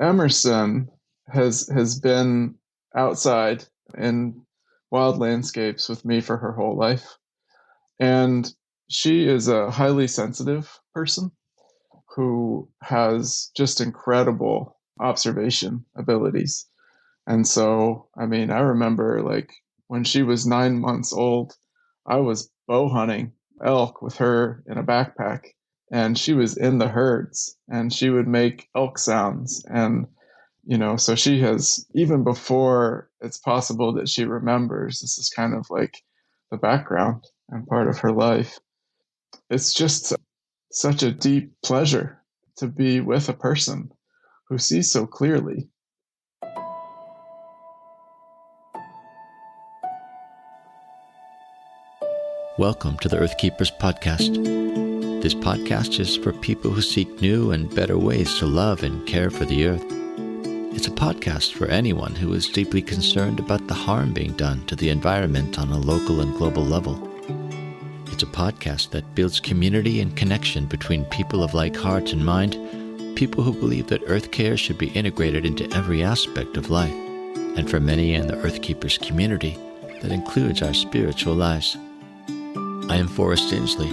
Emerson has been outside in wild landscapes with me for her whole life. And she is a highly sensitive person who has just incredible observation abilities. And so, I mean, I remember like when she was 9 months old, I was bow hunting elk with her in a backpack, and she was in the herds and she would make elk sounds. And, so she has, even before it's possible that she remembers, this is kind of like the background and part of her life. It's just such a deep pleasure to be with a person who sees so clearly. Welcome to the Earth Keepers podcast. This podcast is for people who seek new and better ways to love and care for the earth. It's a podcast for anyone who is deeply concerned about the harm being done to the environment on a local and global level. It's a podcast that builds community and connection between people of like heart and mind, people who believe that earth care should be integrated into every aspect of life. And for many in the Earth Keepers community, that includes our spiritual lives. I am Forrest Inslee,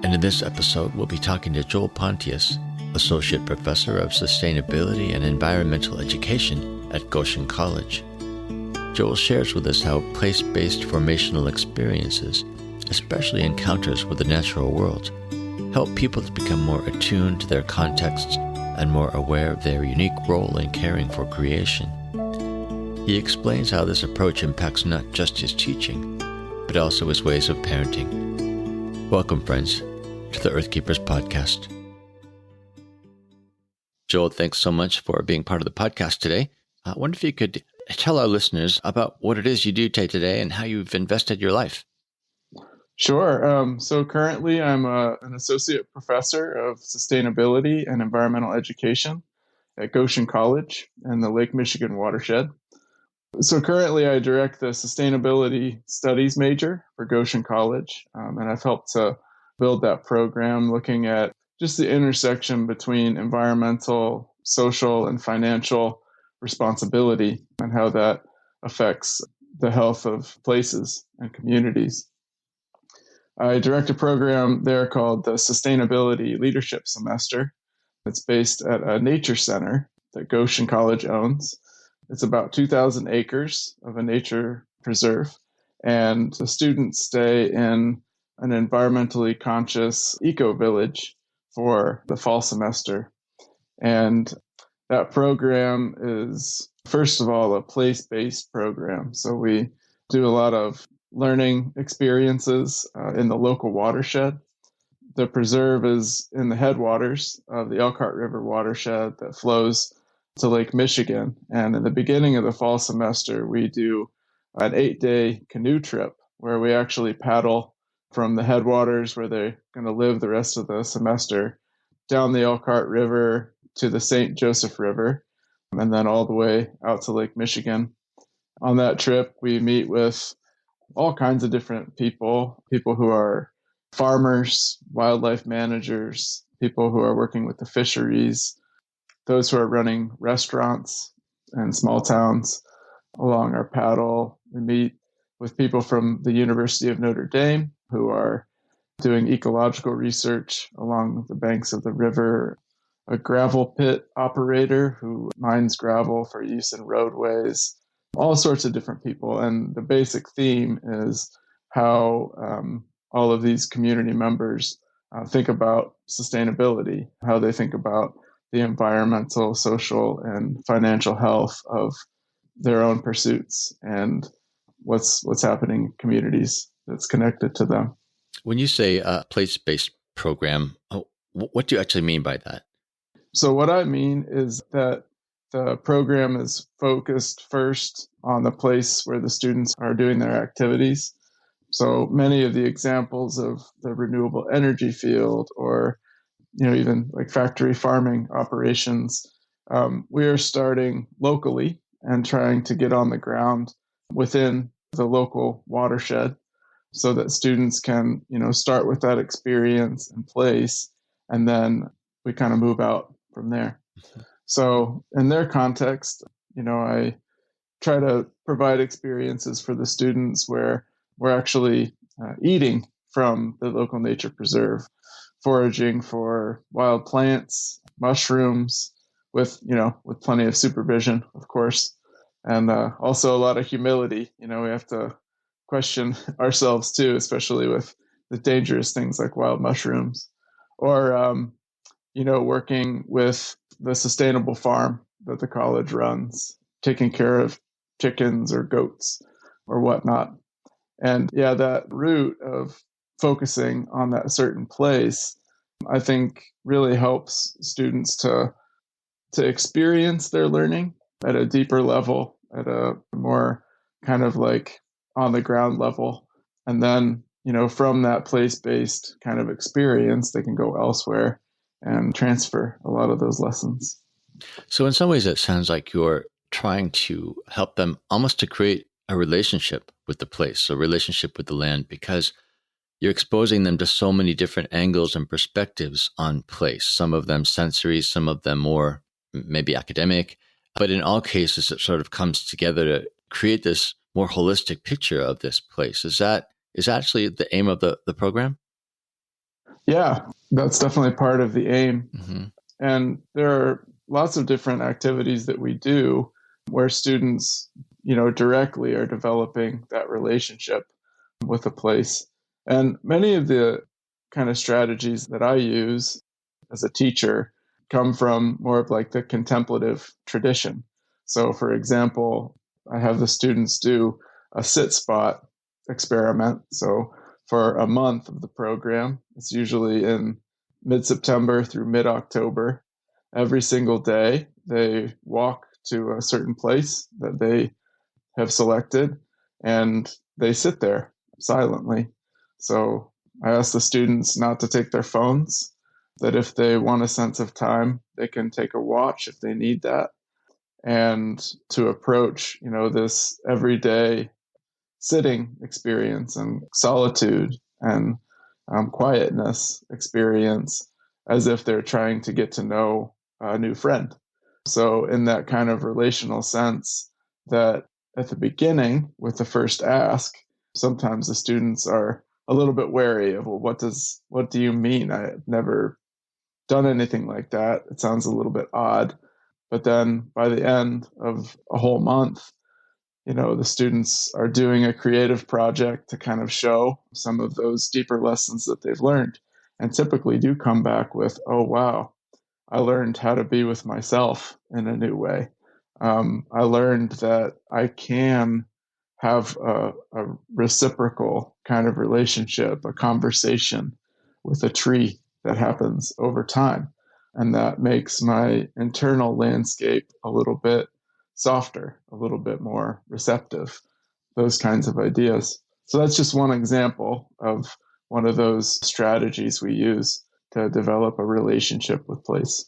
and in this episode we'll be talking to Joel Pontius, Associate Professor of Sustainability and Environmental Education at Goshen College. Joel shares with us how place-based formational experiences, especially encounters with the natural world, help people to become more attuned to their contexts and more aware of their unique role in caring for creation. He explains how this approach impacts not just his teaching, but also his ways of parenting. Welcome, friends, to the Earth Keepers podcast. Joel, thanks so much for being part of the podcast today. I wonder if you could tell our listeners about what it is you do day to day and how you've invested your life. Sure. So currently I'm an associate professor of sustainability and environmental education at Goshen College in the Lake Michigan watershed. So currently I direct the sustainability studies major for Goshen College, and I've helped to build that program looking at just the intersection between environmental, social, and financial responsibility and how that affects the health of places and communities. I direct a program there called the Sustainability Leadership Semester. It's based at a nature center that Goshen College owns. It's about 2,000 acres of a nature preserve, and the students stay in an environmentally conscious eco-village for the fall semester. And that program is, first of all, a place-based program. So we do a lot of learning experiences in the local watershed. The preserve is in the headwaters of the Elkhart River watershed that flows to Lake Michigan. And in the beginning of the fall semester, we do an 8-day canoe trip where we actually paddle from the headwaters where they're going to live the rest of the semester down the Elkhart River to the St. Joseph River, and then all the way out to Lake Michigan. On that trip, we meet with all kinds of different people who are farmers, wildlife managers, people who are working with the fisheries, those who are running restaurants and small towns along our paddle. We meet with people from the University of Notre Dame who are doing ecological research along the banks of the river, a gravel pit operator who mines gravel for use in roadways, all sorts of different people. And the basic theme is how all of these community members think about sustainability, how they think about the environmental, social, and financial health of their own pursuits and what's happening in communities that's connected to them. When you say a place-based program, what do you actually mean by that? So what I mean is that the program is focused first on the place where the students are doing their activities. So many of the examples of the renewable energy field or even like factory farming operations, we are starting locally and trying to get on the ground within the local watershed so that students can, start with that experience in place, and then we kind of move out from there. So in their context, I try to provide experiences for the students where we're actually eating from the local nature preserve, foraging for wild plants, mushrooms, with plenty of supervision, of course, and also a lot of humility. We have to question ourselves too, especially with the dangerous things like wild mushrooms, or working with the sustainable farm that the college runs, taking care of chickens or goats or whatnot. And yeah, that route of focusing on that certain place, I think really helps students to experience their learning at a deeper level, at a more kind of like on the ground level. And then, from that place-based kind of experience, they can go elsewhere and transfer a lot of those lessons. So in some ways, it sounds like you're trying to help them almost to create a relationship with the place, a relationship with the land, because you're exposing them to so many different angles and perspectives on place, some of them sensory, some of them more maybe academic. But in all cases, it sort of comes together to create this more holistic picture of this place. Is actually the aim of the program? Yeah, that's definitely part of the aim. Mm-hmm. And there are lots of different activities that we do where students, directly are developing that relationship with a place. And many of the kind of strategies that I use as a teacher come from more of like the contemplative tradition. So, for example, I have the students do a sit spot experiment. So, for a month of the program, it's usually in mid-September through mid-October. Every single day, they walk to a certain place that they have selected and they sit there silently. So I ask the students not to take their phones, that if they want a sense of time, they can take a watch if they need that, and to approach, this everyday sitting experience and solitude and quietness experience as if they're trying to get to know a new friend. So, in that kind of relational sense, that at the beginning, with the first ask, sometimes the students are a little bit wary of, well, what do you mean? I've never done anything like that. It sounds a little bit odd. But then by the end of a whole month, the students are doing a creative project to kind of show some of those deeper lessons that they've learned, and typically do come back with, oh, wow, I learned how to be with myself in a new way. I learned that I can have a reciprocal kind of relationship, a conversation with a tree that happens over time. And that makes my internal landscape a little bit softer, a little bit more receptive, those kinds of ideas. So that's just one example of one of those strategies we use to develop a relationship with place.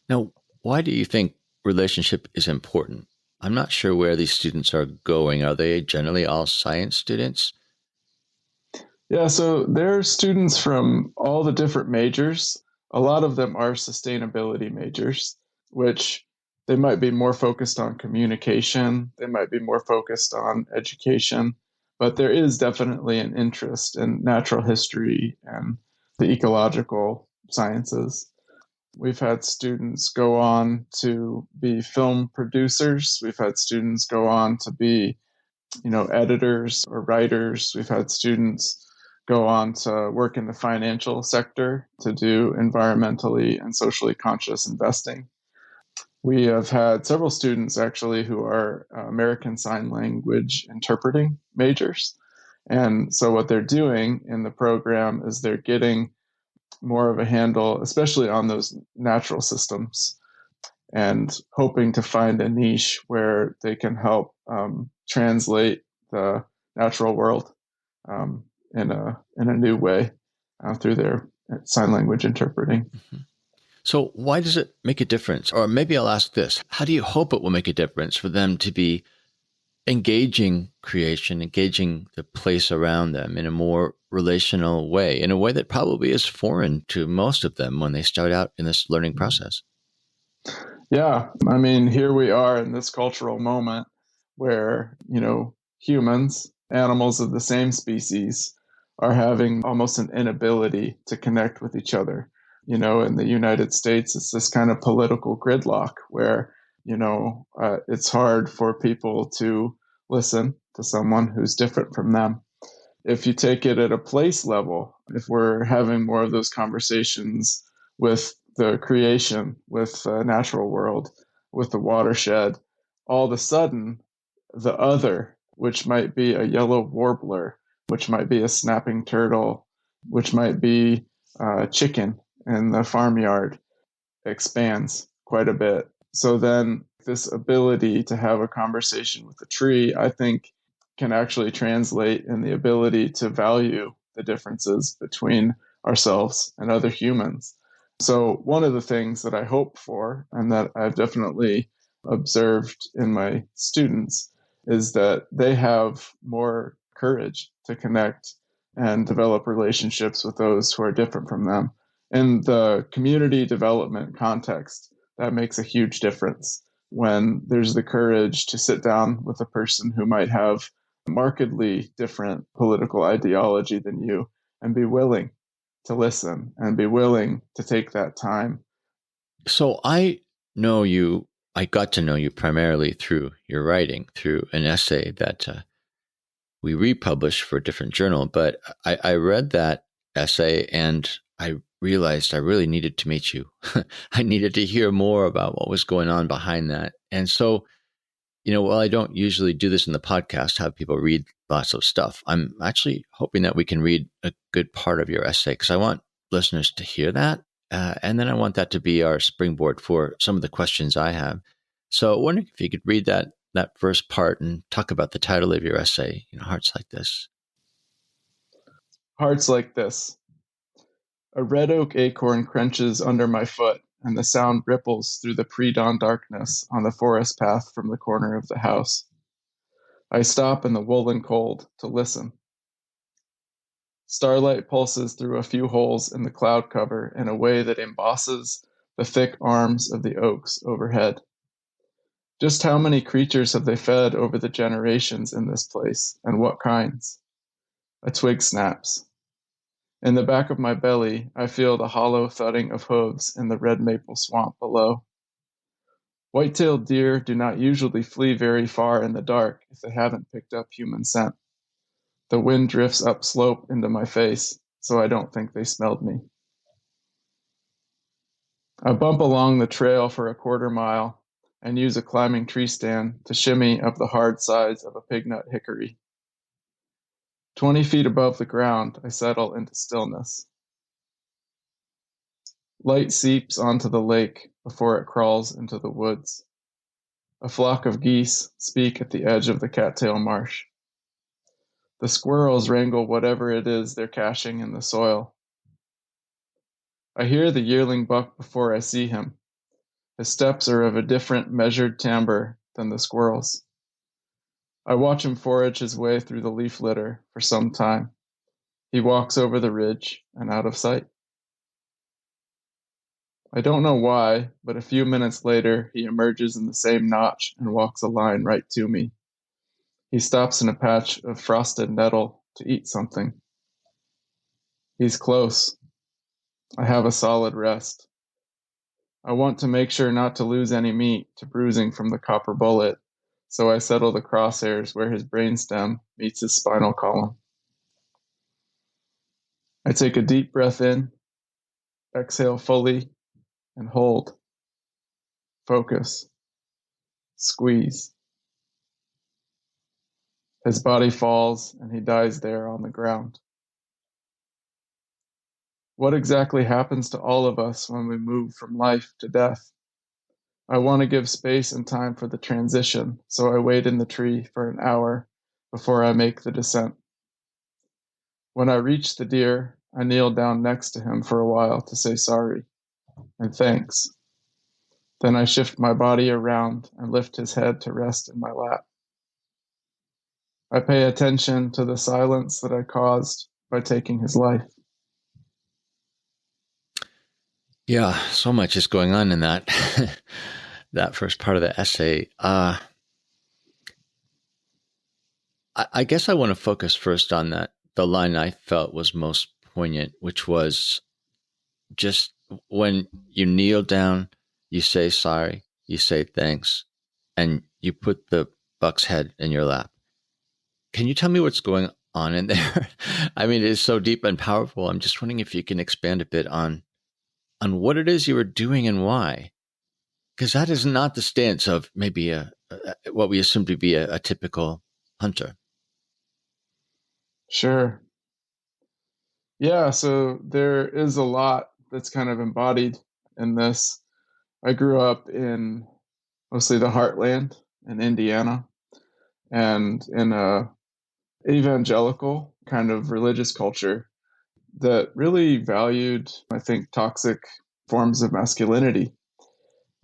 Now, why do you think relationship is important? I'm not sure where these students are going. Are they generally all science students? Yeah, so there are students from all the different majors. A lot of them are sustainability majors, which they might be more focused on communication. They might be more focused on education, but there is definitely an interest in natural history and the ecological sciences. We've had students go on to be film producers. We've had students go on to be, editors or writers. We've had students go on to work in the financial sector to do environmentally and socially conscious investing. We have had several students actually who are American Sign Language interpreting majors. And so what they're doing in the program is they're getting more of a handle, especially on those natural systems, and hoping to find a niche where they can help translate the natural world in a new way through their sign language interpreting. Mm-hmm. So why does it make a difference? Or maybe I'll ask this: how do you hope it will make a difference for them to be engaging creation, engaging the place around them in a more relational way, in a way that probably is foreign to most of them when they start out in this learning process? Yeah, I mean, here we are in this cultural moment where, humans, animals of the same species, are having almost an inability to connect with each other. In the United States, it's this kind of political gridlock where, it's hard for people to listen to someone who's different from them. If you take it at a place level, if we're having more of those conversations with the creation, with the natural world, with the watershed, all of a sudden, the other, which might be a yellow warbler, which might be a snapping turtle, which might be a chicken in the farmyard, expands quite a bit. So then this ability to have a conversation with a tree, I think, can actually translate in the ability to value the differences between ourselves and other humans. So one of the things that I hope for, and that I've definitely observed in my students, is that they have more courage to connect and develop relationships with those who are different from them. In the community development context, that makes a huge difference when there's the courage to sit down with a person who might have markedly different political ideology than you and be willing to listen and be willing to take that time. So I got to know you primarily through your writing, through an essay that we republished for a different journal. But I read that essay and I realized I really needed to meet you. I needed to hear more about what was going on behind that. And so, while I don't usually do this in the podcast, have people read lots of stuff, I'm actually hoping that we can read a good part of your essay because I want listeners to hear that. And then I want that to be our springboard for some of the questions I have. So I wonder if you could read that first part and talk about the title of your essay, Hearts Like This. Hearts like this. A red oak acorn crunches under my foot, and the sound ripples through the pre-dawn darkness on the forest path from the corner of the house. I stop in the woolen cold to listen. Starlight pulses through a few holes in the cloud cover in a way that embosses the thick arms of the oaks overhead. Just how many creatures have they fed over the generations in this place, and what kinds? A twig snaps. In the back of my belly, I feel the hollow thudding of hooves in the red maple swamp below. White-tailed deer do not usually flee very far in the dark if they haven't picked up human scent. The wind drifts up slope into my face, so I don't think they smelled me. I bump along the trail for a quarter mile and use a climbing tree stand to shimmy up the hard sides of a pignut hickory. 20 feet above the ground, I settle into stillness. Light seeps onto the lake before it crawls into the woods. A flock of geese speak at the edge of the cattail marsh. The squirrels wrangle whatever it is they're caching in the soil. I hear the yearling buck before I see him. His steps are of a different measured timbre than the squirrels. I watch him forage his way through the leaf litter for some time. He walks over the ridge and out of sight. I don't know why, but a few minutes later, he emerges in the same notch and walks a line right to me. He stops in a patch of frosted nettle to eat something. He's close. I have a solid rest. I want to make sure not to lose any meat to bruising from the copper bullet, so I settle the crosshairs where his brainstem meets his spinal column. I take a deep breath in, exhale fully, and hold. Focus. Squeeze. His body falls and he dies there on the ground. What exactly happens to all of us when we move from life to death? I want to give space and time for the transition, so I wait in the tree for an hour before I make the descent. When I reach the deer, I kneel down next to him for a while to say sorry and thanks. Then I shift my body around and lift his head to rest in my lap. I pay attention to the silence that I caused by taking his life. Yeah, so much is going on in that. that first part of the essay. I guess I want to focus first on the line I felt was most poignant, which was just when you kneel down, you say sorry, you say thanks, and you put the buck's head in your lap. Can you tell me what's going on in there? I mean, it's so deep and powerful. I'm just wondering if you can expand a bit on what it is you were doing and why. Because that is not the stance of maybe what we assume to be a typical hunter. Sure. Yeah, so there is a lot that's kind of embodied in this. I grew up in mostly the heartland in Indiana and in a evangelical kind of religious culture that really valued, I think, toxic forms of masculinity.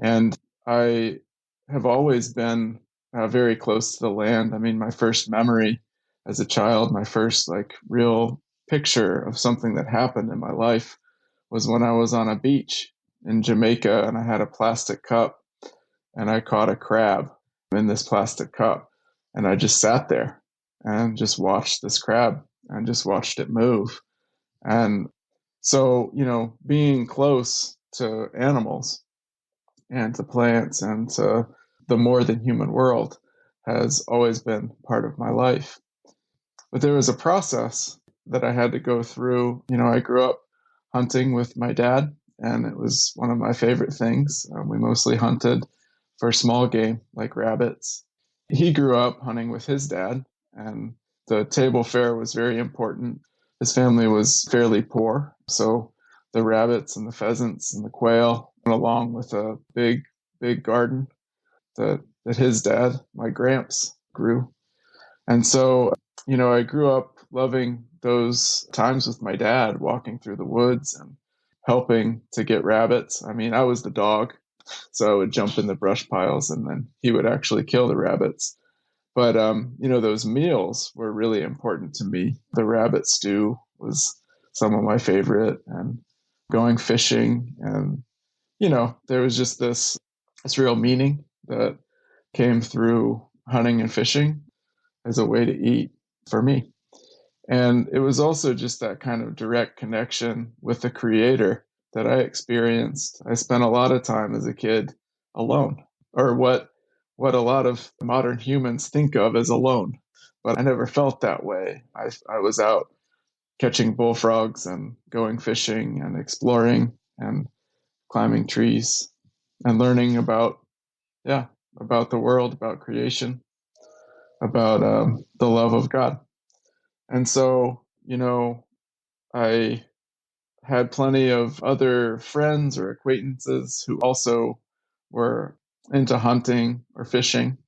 And I have always been very close to the land. I mean, my first memory as a child, my first like real picture of something that happened in my life was when I was on a beach in Jamaica and I had a plastic cup and I caught a crab in this plastic cup. And I just sat there and just watched this crab and just watched it move. And so, being close to animals and to plants and to the more than human world has always been part of my life. But there was a process that I had to go through. I grew up hunting with my dad, and it was one of my favorite things. We mostly hunted for small game like rabbits. He grew up hunting with his dad, and the table fare was very important. His family was fairly poor, so the rabbits and the pheasants and the quail went along with a big, big garden that his dad, my gramps, grew. And so, I grew up loving those times with my dad, walking through the woods and helping to get rabbits. I mean, I was the dog, so I would jump in the brush piles and then he would actually kill the rabbits. But, those meals were really important to me. The rabbit stew was some of my favorite, and going fishing. And, there was just this real meaning that came through hunting and fishing as a way to eat for me. And it was also just that kind of direct connection with the creator that I experienced. I spent a lot of time as a kid alone, or what a lot of modern humans think of as alone. But I never felt that way. I was out catching bullfrogs and going fishing and exploring and climbing trees and learning about the world, about creation, about the love of God. And so, I had plenty of other friends or acquaintances who also were into hunting or fishing.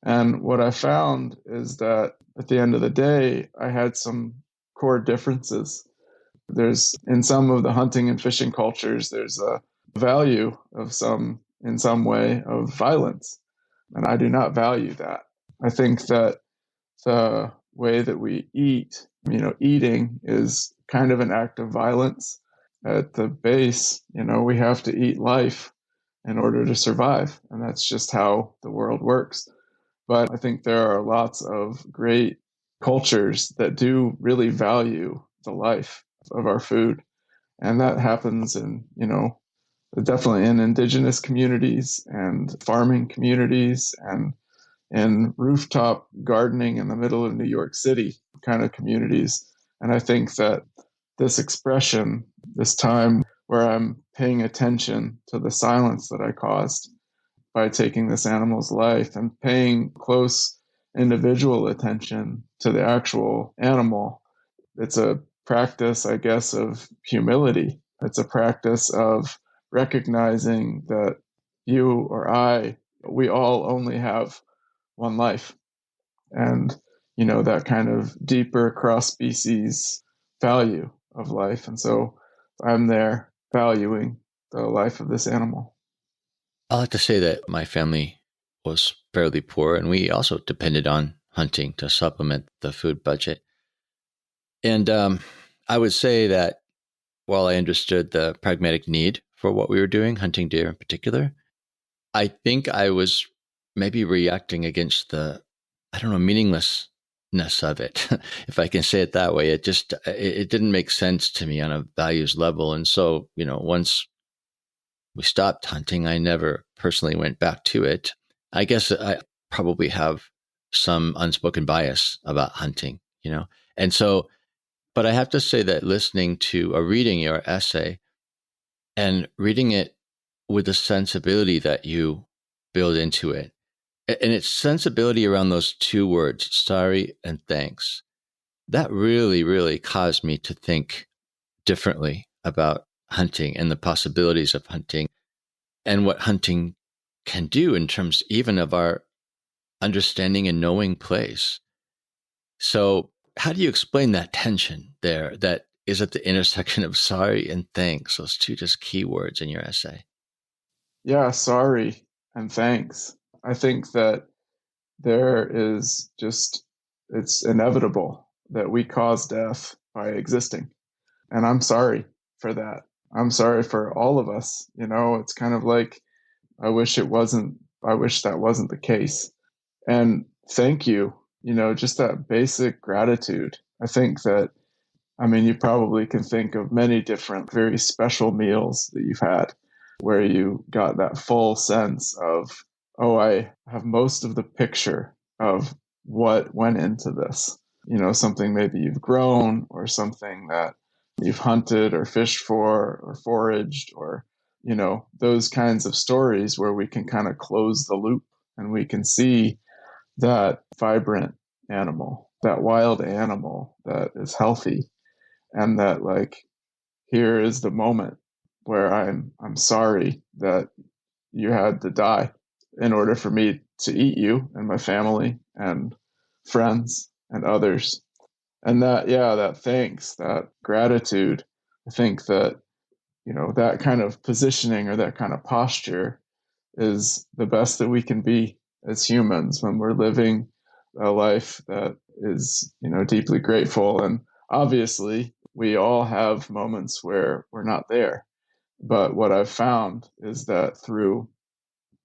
And what I found is that at the end of the day, I had some core differences. There's in some of the hunting and fishing cultures, there's a value of in some way of violence. And I do not value that. I think that the way that we eat, eating is kind of an act of violence. At the base, we have to eat life in order to survive. And that's just how the world works. But I think there are lots of great cultures that do really value the life of our food. And that happens definitely in indigenous communities and farming communities and in rooftop gardening in the middle of New York City kind of communities. And I think that this expression, this time where I'm paying attention to the silence that I caused by taking this animal's life and paying close individual attention to the actual animal, it's a practice, I guess, of humility. It's a practice of recognizing that you or I, we all only have one life. And, that kind of deeper cross species value of life. And so I'm there valuing the life of this animal. I like to say that my family was fairly poor, and we also depended on hunting to supplement the food budget. And I would say that while I understood the pragmatic need for what we were doing, hunting deer in particular, I think I was maybe reacting against the, I don't know, meaninglessness of it, if I can say it that way. It didn't make sense to me on a values level. And so, once we stopped hunting, I never personally went back to it. I guess I probably have some unspoken bias about hunting, And so, but I have to say that listening to or reading your essay and reading it with the sensibility that you build into it, and its sensibility around those two words, sorry and thanks, that really, really caused me to think differently about hunting and the possibilities of hunting and what hunting can do in terms even of our understanding and knowing place. So, how do you explain that tension there that is at the intersection of sorry and thanks, those two just key words in your essay? Yeah, sorry and thanks. I think that there is just, it's inevitable that we cause death by existing. And I'm sorry for that. I'm sorry for all of us. It's kind of like, I wish that wasn't the case. And thank you, just that basic gratitude. I think that, you probably can think of many different very special meals that you've had where you got that full sense of, oh, I have most of the picture of what went into this. Something maybe you've grown or something that you've hunted or fished for or foraged or, those kinds of stories where we can kind of close the loop and we can see that vibrant animal, that wild animal that is healthy and that like here is the moment where I'm sorry that you had to die in order for me to eat you and my family and friends and others. And that, yeah, that thanks, that gratitude, I think that, that kind of positioning or that kind of posture is the best that we can be as humans when we're living a life that is, deeply grateful. And obviously, we all have moments where we're not there. But what I've found is that through,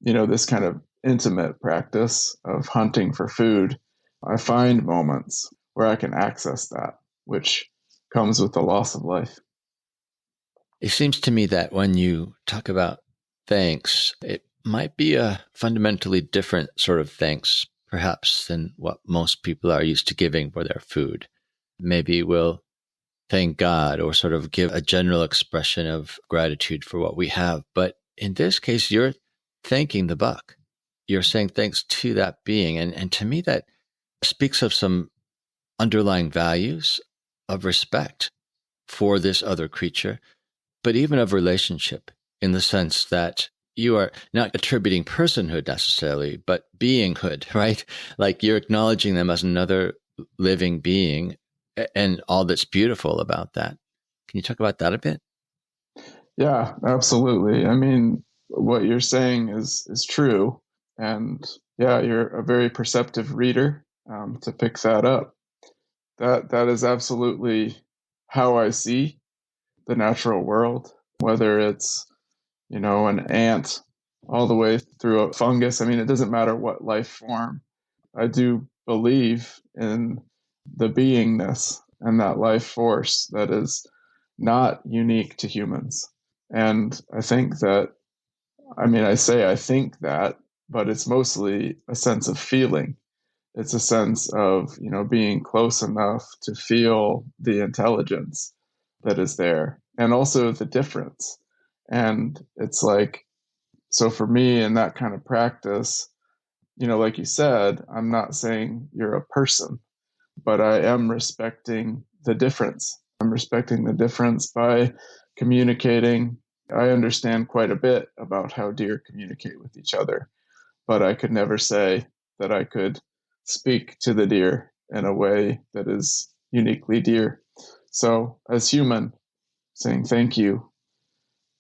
this kind of intimate practice of hunting for food, I find moments where I can access that, which comes with the loss of life. It seems to me that when you talk about thanks, it might be a fundamentally different sort of thanks, perhaps, than what most people are used to giving for their food. Maybe we'll thank God or sort of give a general expression of gratitude for what we have. But in this case, you're thanking the buck. You're saying thanks to that being. And to me, that speaks of some underlying values of respect for this other creature, but even of relationship in the sense that you are not attributing personhood necessarily, but beinghood, right? Like you're acknowledging them as another living being and all that's beautiful about that. Can you talk about that a bit? Yeah, absolutely. What you're saying is true. And yeah, you're a very perceptive reader to pick that up. That is absolutely how I see the natural world, whether it's, an ant all the way through a fungus. It doesn't matter what life form. I do believe in the beingness and that life force that is not unique to humans. And I think that, I think that, but it's mostly a sense of feeling. It's a sense of, being close enough to feel the intelligence that is there and also the difference. And it's like, so for me in that kind of practice, like you said, I'm not saying you're a person, but I am respecting the difference. I'm respecting the difference by communicating. I understand quite a bit about how deer communicate with each other, but I could never say that I could speak to the deer in a way that is uniquely deer. So, as human, saying thank you,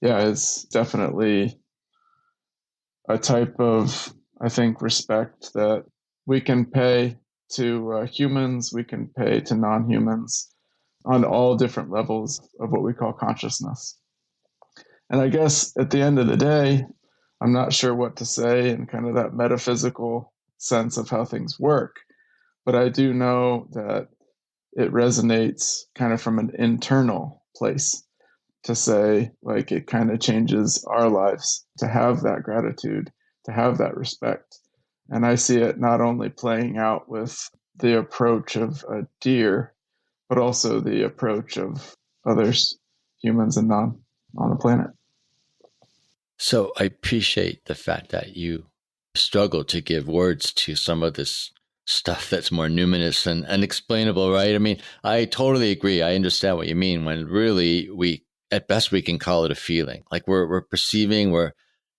yeah, is definitely a type of, I think, respect that we can pay to humans, we can pay to non humans on all different levels of what we call consciousness. And I guess at the end of the day, I'm not sure what to say in kind of that metaphysical sense of how things work, but I do know that it resonates kind of from an internal place to say, like, it kind of changes our lives to have that gratitude, to have that respect. And I see it not only playing out with the approach of a deer, but also the approach of others, humans and non, on the planet. So I appreciate the fact that you struggle to give words to some of this stuff that's more numinous and unexplainable, right? I mean, I totally agree. I understand what you mean when really at best, we can call it a feeling. Like we're perceiving, we're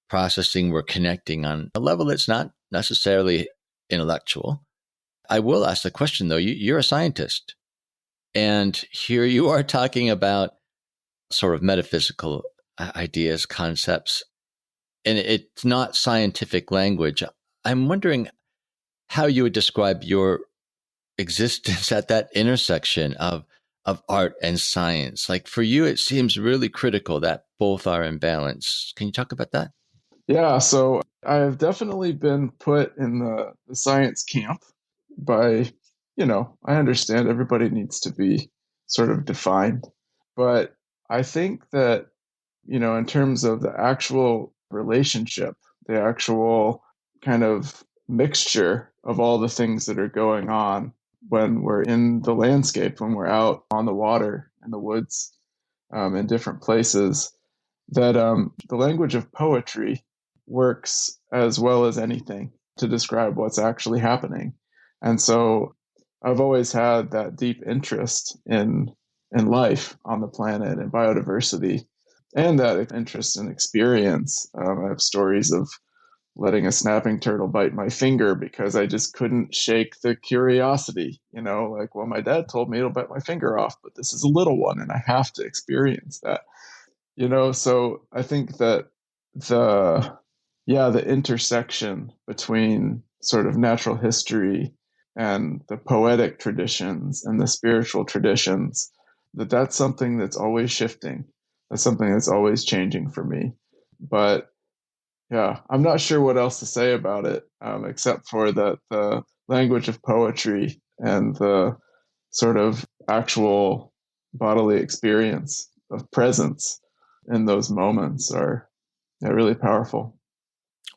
processing, we're connecting on a level that's not necessarily intellectual. I will ask the question though, you're a scientist, and here you are talking about sort of metaphysical ideas, concepts, and it's not scientific language. I'm wondering how you would describe your existence at that intersection of art and science. Like for you, it seems really critical that both are in balance. Can you talk about that? Yeah, so I have definitely been put in the science camp by, I understand everybody needs to be sort of defined, but I think that, in terms of the actual relationship, the actual kind of mixture of all the things that are going on when we're in the landscape, when we're out on the water, in the woods, in different places, that the language of poetry works as well as anything to describe what's actually happening. And so I've always had that deep interest in life on the planet and biodiversity, and that interest in experience. I have stories of letting a snapping turtle bite my finger because I just couldn't shake the curiosity, like, well, my dad told me it'll bite my finger off, but this is a little one and I have to experience that. So I think that the the intersection between sort of natural history and the poetic traditions and the spiritual traditions, that's something that's always shifting. That's something that's always changing for me. But yeah, I'm not sure what else to say about it, except for that the language of poetry and the sort of actual bodily experience of presence in those moments are really powerful.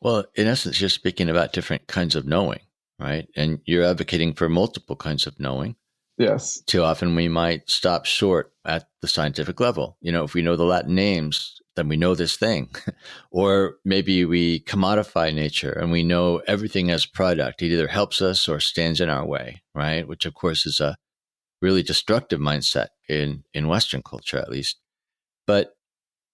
Well, in essence, you're speaking about different kinds of knowing, right? And you're advocating for multiple kinds of knowing. Yes. Too often we might stop short at the scientific level. If we know the Latin names, then we know this thing. Or maybe we commodify nature and we know everything as product. It either helps us or stands in our way, right? Which, of course, is a really destructive mindset in Western culture, at least. But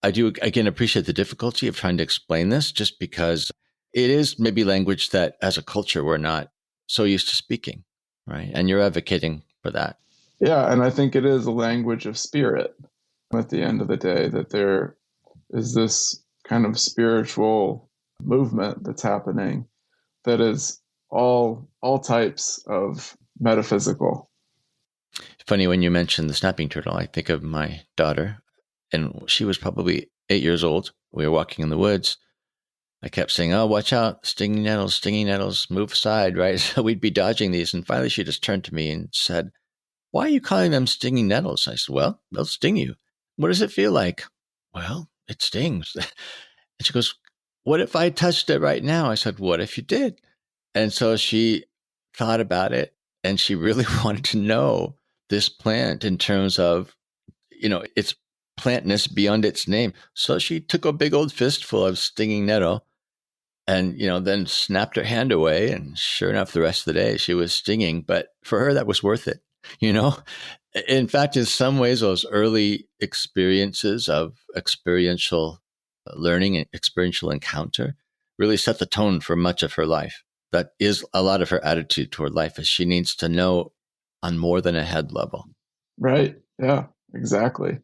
I do, again, appreciate the difficulty of trying to explain this just because it is maybe language that as a culture we're not so used to speaking, right? And you're advocating for that. Yeah, and I think it is a language of spirit at the end of the day, that there is this kind of spiritual movement that's happening that is all types of metaphysical. Funny when you mentioned the snapping turtle, I think of my daughter, and she was probably 8 years old. We were walking in the woods. I kept saying, "Oh, watch out, stinging nettles, move aside," right? So we'd be dodging these. And finally she just turned to me and said, "Why are you calling them stinging nettles?" I said, "Well, they'll sting you." "What does it feel like?" "Well, it stings." And she goes, "What if I touched it right now?" I said, "What if you did?" And so she thought about it, and she really wanted to know this plant in terms of, its plantness beyond its name. So she took a big old fistful of stinging nettle and, then snapped her hand away. And sure enough, the rest of the day she was stinging. But for her, that was worth it. In fact, in some ways, those early experiences of experiential learning and experiential encounter really set the tone for much of her life. That is a lot of her attitude toward life, is she needs to know on more than a head level. Right. Yeah, exactly.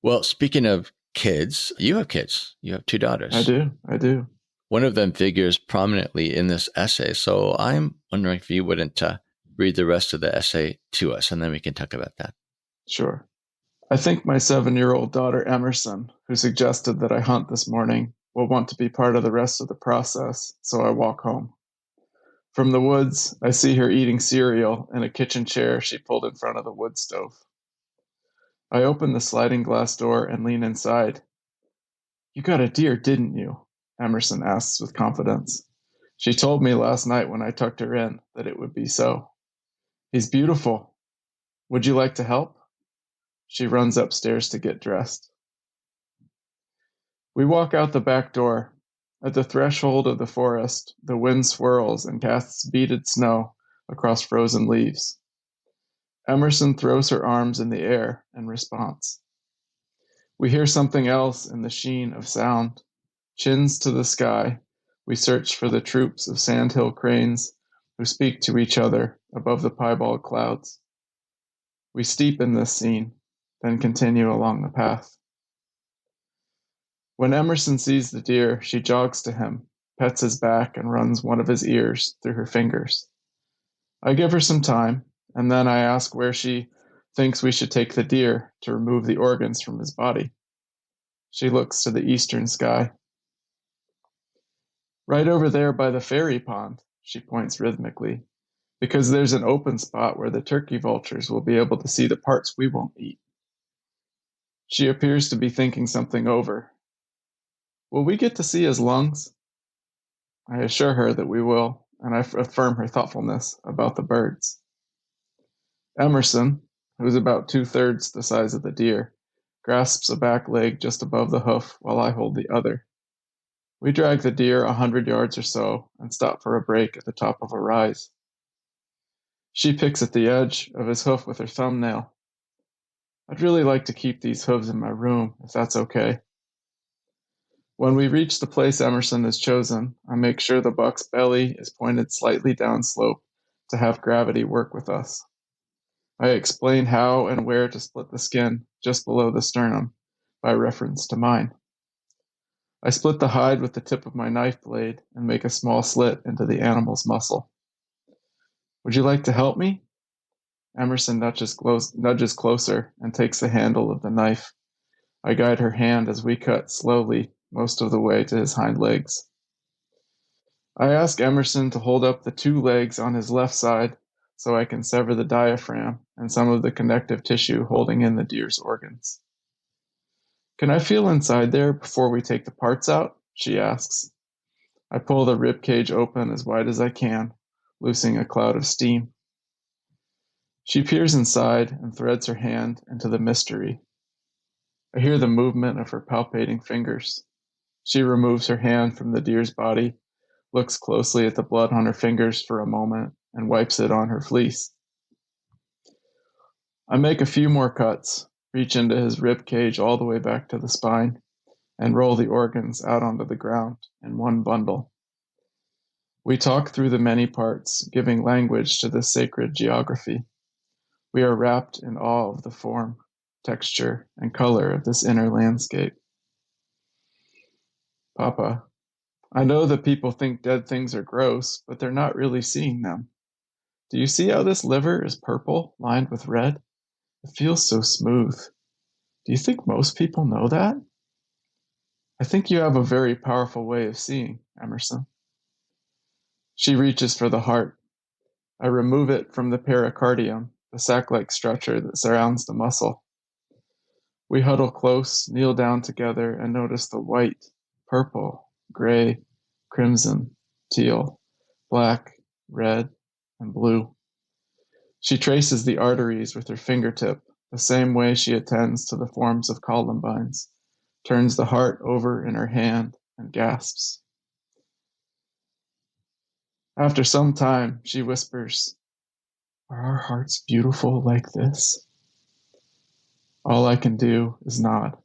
Well, speaking of kids, you have kids. You have 2 daughters. I do. One of them figures prominently in this essay. So I'm wondering if you wouldn't read the rest of the essay to us, and then we can talk about that. Sure. I think my 7-year-old daughter Emerson, who suggested that I hunt this morning, will want to be part of the rest of the process, so I walk home. From the woods, I see her eating cereal in a kitchen chair she pulled in front of the wood stove. I open the sliding glass door and lean inside. "You got a deer, didn't you?" Emerson asks with confidence. She told me last night when I tucked her in that it would be so. "He's beautiful. Would you like to help?" She runs upstairs to get dressed. We walk out the back door. At the threshold of the forest, the wind swirls and casts beaded snow across frozen leaves. Emerson throws her arms in the air in response. We hear something else in the sheen of sound. Chins to the sky, we search for the troops of sandhill cranes who speak to each other above the piebald clouds. We steep in this scene, then continue along the path. When Emerson sees the deer, she jogs to him, pets his back, and runs one of his ears through her fingers. I give her some time, and then I ask where she thinks we should take the deer to remove the organs from his body. She looks to the eastern sky. "Right over there by the fairy pond," she points rhythmically, "because there's an open spot where the turkey vultures will be able to see the parts we won't eat." She appears to be thinking something over. "Will we get to see his lungs?" I assure her that we will, and I affirm her thoughtfulness about the birds. Emerson, who is about 2/3 the size of the deer, grasps a back leg just above the hoof while I hold the other. We drag the deer 100 yards or so and stop for a break at the top of a rise. She picks at the edge of his hoof with her thumbnail. "I'd really like to keep these hooves in my room, if that's okay." When we reach the place Emerson has chosen, I make sure the buck's belly is pointed slightly downslope to have gravity work with us. I explain how and where to split the skin just below the sternum, by reference to mine. I split the hide with the tip of my knife blade and make a small slit into the animal's muscle. "Would you like to help me?" Emerson nudges closer and takes the handle of the knife. I guide her hand as we cut slowly most of the way to his hind legs. I ask Emerson to hold up the 2 legs on his left side so I can sever the diaphragm and some of the connective tissue holding in the deer's organs. "Can I feel inside there before we take the parts out?" she asks. I pull the rib cage open as wide as I can, loosing a cloud of steam. She peers inside and threads her hand into the mystery. I hear the movement of her palpating fingers. She removes her hand from the deer's body, looks closely at the blood on her fingers for a moment, and wipes it on her fleece. I make a few more cuts, reach into his rib cage all the way back to the spine, and roll the organs out onto the ground in one bundle. We talk through the many parts, giving language to this sacred geography. We are wrapped in awe of the form, texture, and color of this inner landscape. "Papa, I know that people think dead things are gross, but they're not really seeing them. Do you see how this liver is purple, lined with red? It feels so smooth. Do you think most people know that?" "I think you have a very powerful way of seeing, Emerson." She reaches for the heart. I remove it from the pericardium, the sac-like structure that surrounds the muscle. We huddle close, kneel down together, and notice the white, purple, gray, crimson, teal, black, red, and blue. She traces the arteries with her fingertip, the same way she attends to the forms of columbines, turns the heart over in her hand, and gasps. After some time, she whispers, "Are our hearts beautiful like this?" All I can do is nod.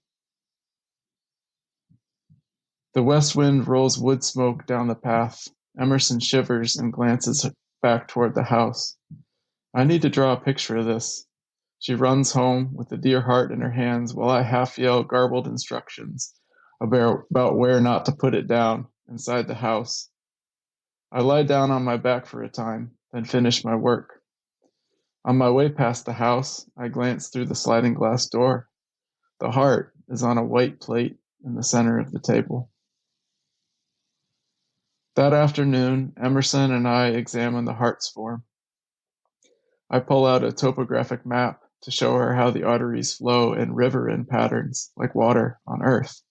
The west wind rolls wood smoke down the path. Emerson shivers and glances back toward the house. I need to draw a picture of this. She runs home with the deer heart in her hands while I half yell garbled instructions about where not to put it down inside the house. I lie down on my back for a time, then finish my work. On my way past the house, I glance through the sliding glass door. The heart is on a white plate in the center of the table. That afternoon, Emerson and I examine the heart's form. I pull out a topographic map to show her how the arteries flow in riverine patterns like water on Earth.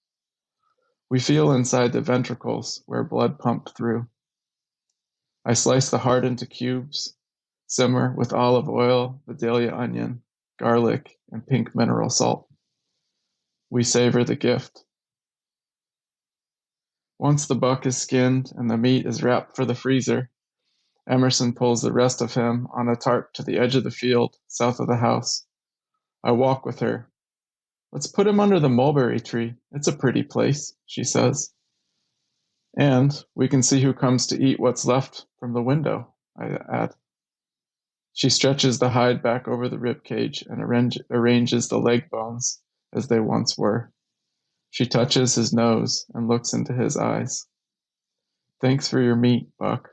We feel inside the ventricles where blood pumped through. I slice the heart into cubes, simmer with olive oil, Vidalia onion, garlic, and pink mineral salt. We savor the gift. Once the buck is skinned and the meat is wrapped for the freezer, Emerson pulls the rest of him on a tarp to the edge of the field south of the house. I walk with her. Let's put him under the mulberry tree. It's a pretty place, she says. And we can see who comes to eat what's left from the window, I add. She stretches the hide back over the rib cage and arranges the leg bones as they once were. She touches his nose and looks into his eyes. Thanks for your meat, Buck.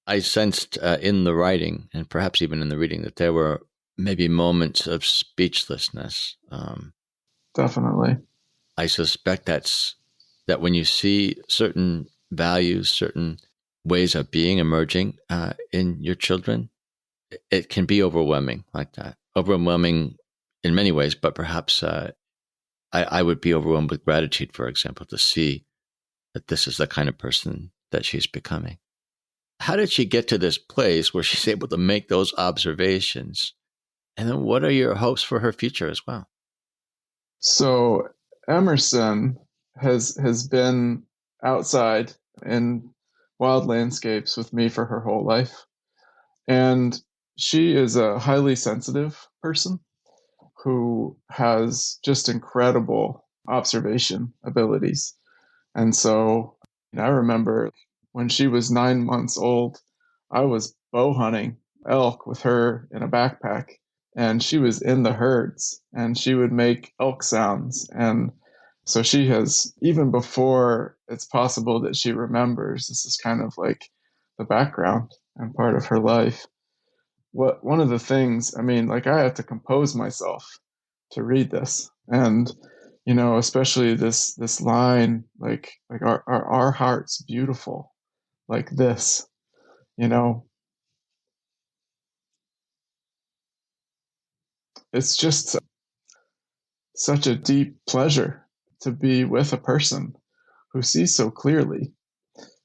I sensed in the writing, and perhaps even in the reading, that there were maybe moments of speechlessness. Definitely. I suspect that when you see certain values, certain ways of being emerging in your children, it can be overwhelming like that. Overwhelming in many ways, but perhaps I would be overwhelmed with gratitude, for example, to see that this is the kind of person that she's becoming. How did she get to this place where she's able to make those observations? And then what are your hopes for her future as well? So Emerson has been outside in wild landscapes with me for her whole life. And she is a highly sensitive person who has just incredible observation abilities. And so I remember when she was 9 months old, I was bow hunting elk with her in a backpack, and she was in the herds and she would make elk sounds. And so she has, even before it's possible that she remembers, this is kind of like the background and part of her life. One of the things, I mean, like I had to compose myself to read this. And especially this line, like our heart's beautiful, like this, it's just such a deep pleasure to be with a person who sees so clearly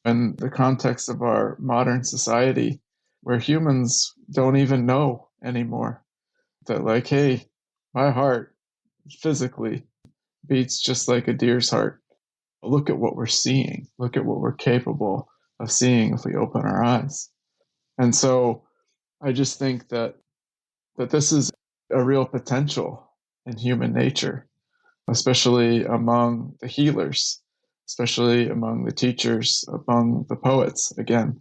in the context of our modern society where humans don't even know anymore that, like, hey, my heart physically beats just like a deer's heart. Look at what we're seeing. Look at what we're capable of seeing if we open our eyes. And so I just think that this is a real potential in human nature, especially among the healers, especially among the teachers, among the poets again.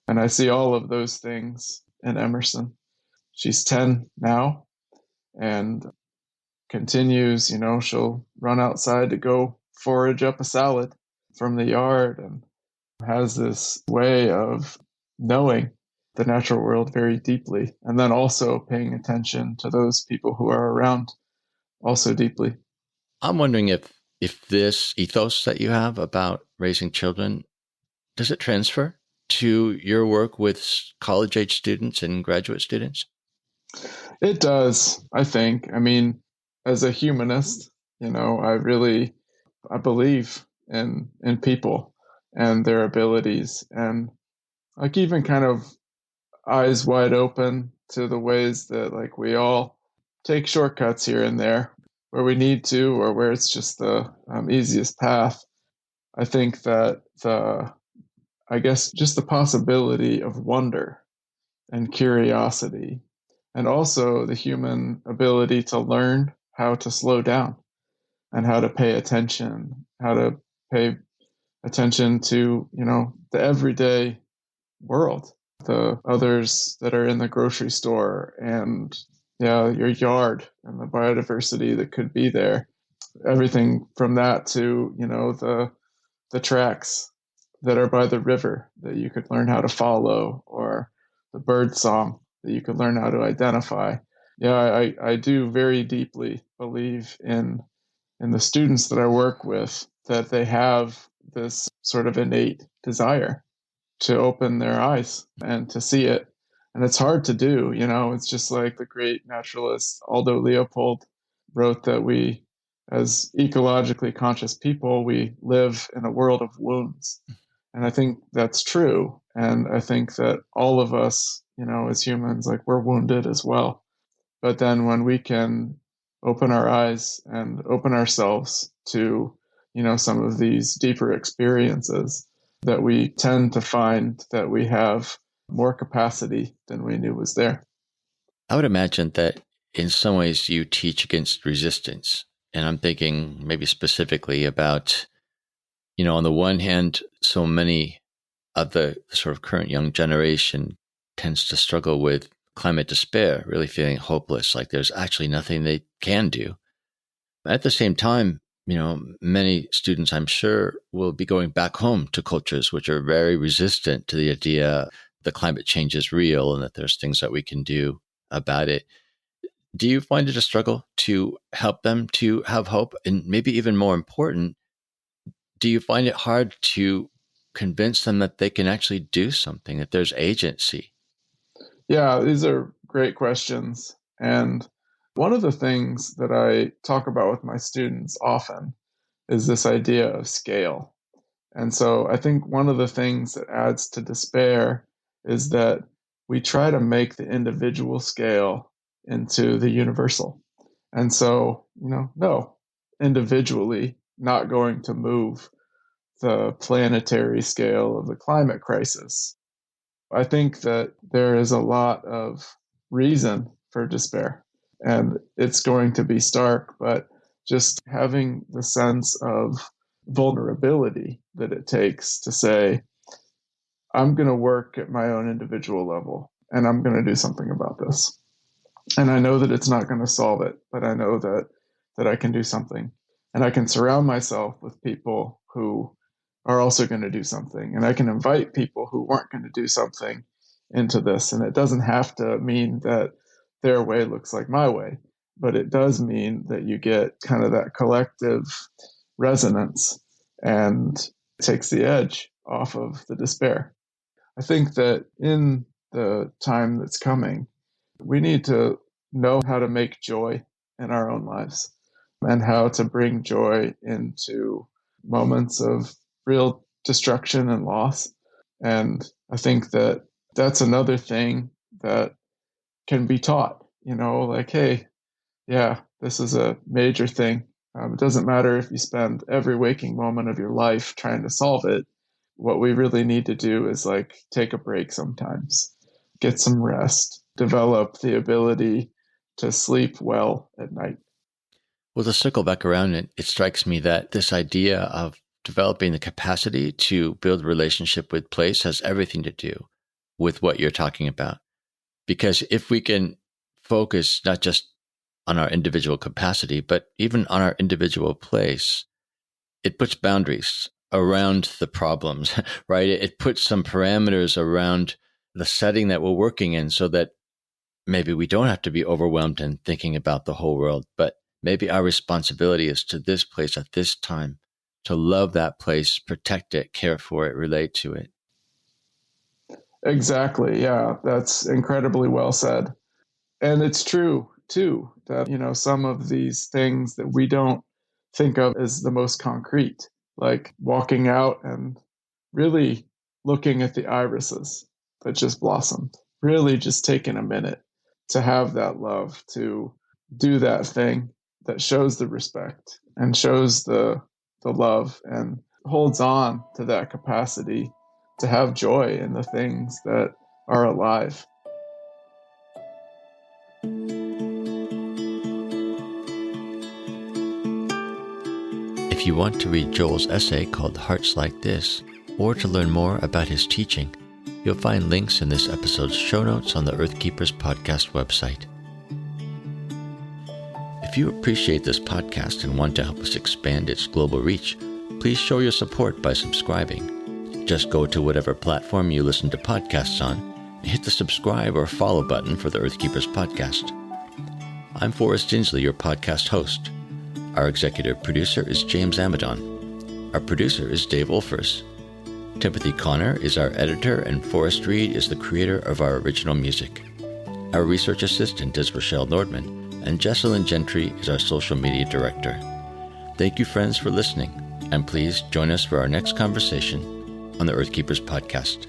And I see all of those things in Emerson. She's 10 now and continues, she'll run outside to go forage up a salad from the yard and has this way of knowing the natural world very deeply, and then also paying attention to those people who are around also deeply. I'm wondering if this ethos that you have about raising children, does it transfer to your work with college-age students and graduate students? It does, I think. I mean, as a humanist, I believe in people and their abilities, and like even kind of eyes wide open to the ways that like we all take shortcuts here and there where we need to, or where it's just the easiest path. I think that I guess just the possibility of wonder and curiosity, and also the human ability to learn how to slow down and how to pay attention, how to pay attention to, the everyday world, the others that are in the grocery store and your yard and the biodiversity that could be there. Everything from that to, the tracks that are by the river that you could learn how to follow, or the bird song that you could learn how to identify. I do very deeply believe in the students that I work with, that they have this sort of innate desire to open their eyes and to see it. And it's hard to do, it's just like the great naturalist Aldo Leopold wrote that we, as ecologically conscious people, we live in a world of wounds. And I think that's true. And I think that all of us, as humans, like we're wounded as well. But then when we can open our eyes and open ourselves to, some of these deeper experiences, that we tend to find that we have more capacity than we knew was there. I would imagine that in some ways you teach against resistance. And I'm thinking maybe specifically about, on the one hand, so many of the sort of current young generation tends to struggle with climate despair, really feeling hopeless, like there's actually nothing they can do. At the same time, many students, I'm sure, will be going back home to cultures which are very resistant to the idea that climate change is real and that there's things that we can do about it. Do you find it a struggle to help them to have hope? And maybe even more important, do you find it hard to convince them that they can actually do something, that there's agency? Yeah, these are great questions. And one of the things that I talk about with my students often is this idea of scale. And so I think one of the things that adds to despair is that we try to make the individual scale into the universal. And so, no, individually not going to move the planetary scale of the climate crisis. I think that there is a lot of reason for despair, and it's going to be stark, but just having the sense of vulnerability that it takes to say, I'm going to work at my own individual level and I'm going to do something about this. And I know that it's not going to solve it, but I know that I can do something, and I can surround myself with people who are also going to do something. And I can invite people who weren't going to do something into this. And it doesn't have to mean that their way looks like my way, but it does mean that you get kind of that collective resonance and it takes the edge off of the despair. I think that in the time that's coming, we need to know how to make joy in our own lives and how to bring joy into moments of real destruction and loss. And I think that that's another thing that can be taught, like, hey, yeah, this is a major thing. It doesn't matter if you spend every waking moment of your life trying to solve it. What we really need to do is like take a break sometimes, get some rest, develop the ability to sleep well at night. Well, to circle back around it, it strikes me that this idea of developing the capacity to build a relationship with place has everything to do with what you're talking about. Because if we can focus not just on our individual capacity, but even on our individual place, it puts boundaries around the problems, right? It puts some parameters around the setting that we're working in so that maybe we don't have to be overwhelmed and thinking about the whole world, but maybe our responsibility is to this place at this time, to love that place, protect it, care for it, relate to it. Exactly. Yeah, that's incredibly well said. And it's true, too, that, some of these things that we don't think of as the most concrete, like walking out and really looking at the irises that just blossomed, really just taking a minute to have that love, to do that thing that shows the respect and shows the love and holds on to that capacity to have joy in the things that are alive. If you want to read Joel's essay called Hearts Like This, or to learn more about his teaching, you'll find links in this episode's show notes on the Earth Keepers podcast website. If you appreciate this podcast and want to help us expand its global reach, please show your support by subscribing. Just go to whatever platform you listen to podcasts on and hit the subscribe or follow button for the Earth Keepers podcast. I'm Forrest Inslee, your podcast host. Our executive producer is James Amadon. Our producer is Dave Wolfers. Timothy Connor is our editor, and Forrest Reed is the creator of our original music. Our research assistant is Rochelle Nordman, and Jesselyn Gentry is our social media director. Thank you, friends, for listening, and please join us for our next conversation on the Earthkeepers podcast.